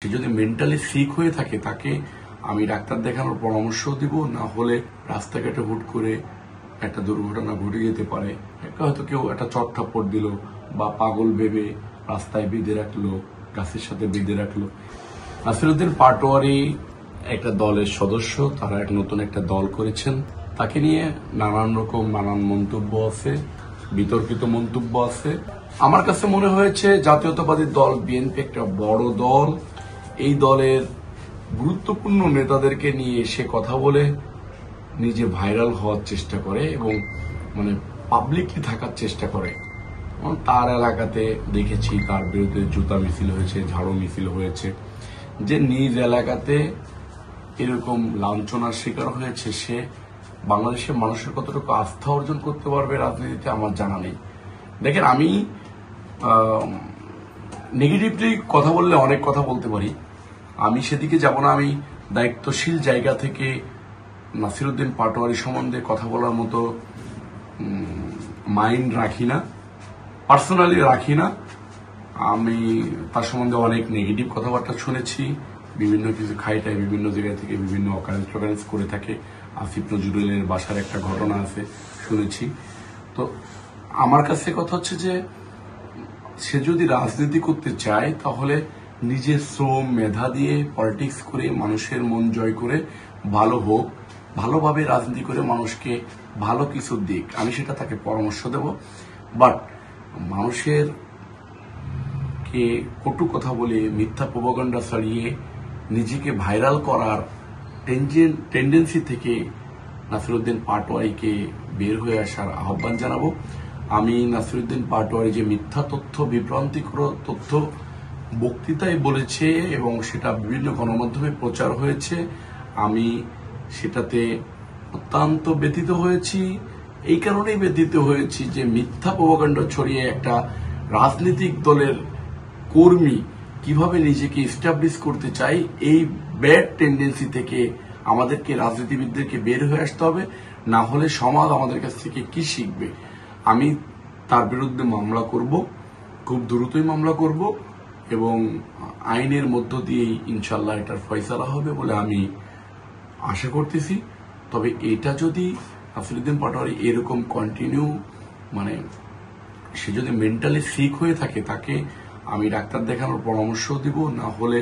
সে যদি mentally sick হয়ে থাকে তাকে আমি ডাক্তার দেখানোর পরামর্শ দিব, না হলে রাস্তাঘাটে হুট করে একটা দুর্ঘটনা ঘটে যেতে পারে। হয়তো কেউ একটা চট থাপ্পড় দিল বা পাগল ভেবে রাস্তায় বেঁধে রাখলো, গাছের সাথে বেঁধে রাখলো। নাসিরউদ্দিন পাটোয়ারি একটা দলের সদস্য, তারা নতুন একটা দল করেছেন। তাকে নিয়ে নানান মন্তব্য আছে, বিতর্কিত মন্তব্য আছে। আমার কাছে মনে হয়েছে জাতীয়তাবাদী দল বিএনপি একটা বড় দল, এই দলের গুরুত্বপূর্ণ নেতাদেরকে নিয়ে সে কথা বলে নিজে ভাইরাল হওয়ার চেষ্টা করে এবং পাবলিকলি থাকার চেষ্টা করে। তার এলাকাতে দেখেছি তার বিরুদ্ধে জুতা মিছিল হয়েছে, ঝাড়ু মিছিল হয়েছে। যে নিজ এলাকাতে এরকম লাঞ্ছনার শিকার হয়েছে, সে বাংলাদেশের মানুষের কতটুকু আস্থা অর্জন করতে পারবে রাজনীতিতে আমার জানা নেই। দেখেন, আমি নেগেটিভলি কথা বললে অনেক কথা বলতে পারি, আমি সেদিকে যাব না। আমি দায়িত্বশীল জায়গা থেকে নাসিরউদ্দিন পাটোয়ারি সম্বন্ধে কথা বলার মতো মাইন্ড রাখি না, পার্সোনালি রাখি না। আমি তার সম্বন্ধে অনেক নেগেটিভ কথাবার্তা শুনেছি, বিভিন্ন কিছু খাইটায় বিভিন্ন জায়গা থেকে বিভিন্ন অকারেন্স করে থাকে। আসিফ নজরুলের বাসার একটা ঘটনা আছে, শুনেছি। তো আমার কাছে কথা হচ্ছে যে সে যদি রাজনীতি করতে চায় তাহলে নিজের শ্রম মেধা দিয়ে পলিটিক্স করে মানুষের মন জয় করে ভালো হোক, ভালোভাবে রাজনীতি করে মানুষকে ভালো কিছু দিক, আমি সেটা তাকে পরামর্শ দেব। বাট মানুষের কে কটু কথা বলে মিথ্যা প্রোপাগান্ডা ছড়িয়ে নিজেকে ভাইরাল করার টেন্ডেন্সি থেকে নাসিরউদ্দিন পাটোয়ারিকে বের হয়ে আসার আহ্বান জানাবো। আমি নাসিরউদ্দিন পাটোয়ারি যে মিথ্যা তথ্য, বিভ্রান্তিকর তথ্য বক্তৃতায় বলেছে এবং সেটা বিভিন্ন গণমাধ্যমে প্রচার হয়েছে, আমি সেটাতে অত্যন্ত ব্যথিত হয়েছি। এই কারণেই ব্যথিত হয়েছি যে মিথ্যা প্রোপাগান্ডা ছড়িয়ে একটা রাজনৈতিক দলের কর্মী কিভাবে নিজেকে এস্টাবলিশ করতে চাই, এই ব্যাড টেন্ডেন্সি থেকে আমাদেরকে রাজনীতিবিদদেরকে বের হয়ে আসতে হবে, না হলে সমাজ আমাদের কাছ থেকে কি শিখবে। আমি তার বিরুদ্ধে মামলা করব, খুব দ্রুতই মামলা করব এবং আইনের মধ্য দিয়েই ইনশাল্লাহ এটার ফয়সালা হবে বলে আমি আশা করতেছি। তবে এটা যদি নাসিরউদ্দিন পাটোয়ারি এরকম কন্টিনিউ সে যদি মেন্টালি সিক হয়ে থাকে তাকে আমি ডাক্তার দেখানোর পরামর্শ দিব, না হলে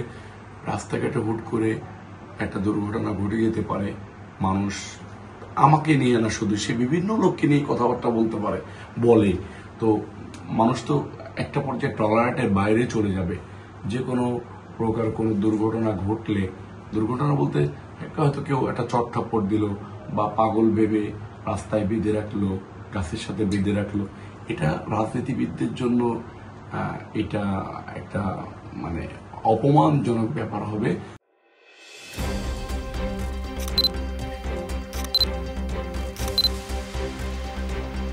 রাস্তাঘাটে হুট করে একটা দুর্ঘটনা ঘটে যেতে পারে। মানুষ আমাকে নিয়ে না, শুধু সে বিভিন্ন লোককে নিয়ে কথাবার্তা বলে, তো মানুষ তো একটা পর্যায়ে টলারেটের বাইরে চলে যাবে। যে কোনো প্রকার কোনো দুর্ঘটনা ঘটলে, দুর্ঘটনা বলতে হয়তো কেউ একটা চট থাপ্পড় দিল বা পাগল ভেবে রাস্তায় বেঁধে রাখলো, গাছের সাথে বেঁধে রাখলো, এটা রাজনীতিবিদদের জন্য এটা একটা অপমানজনক ব্যাপার হবে।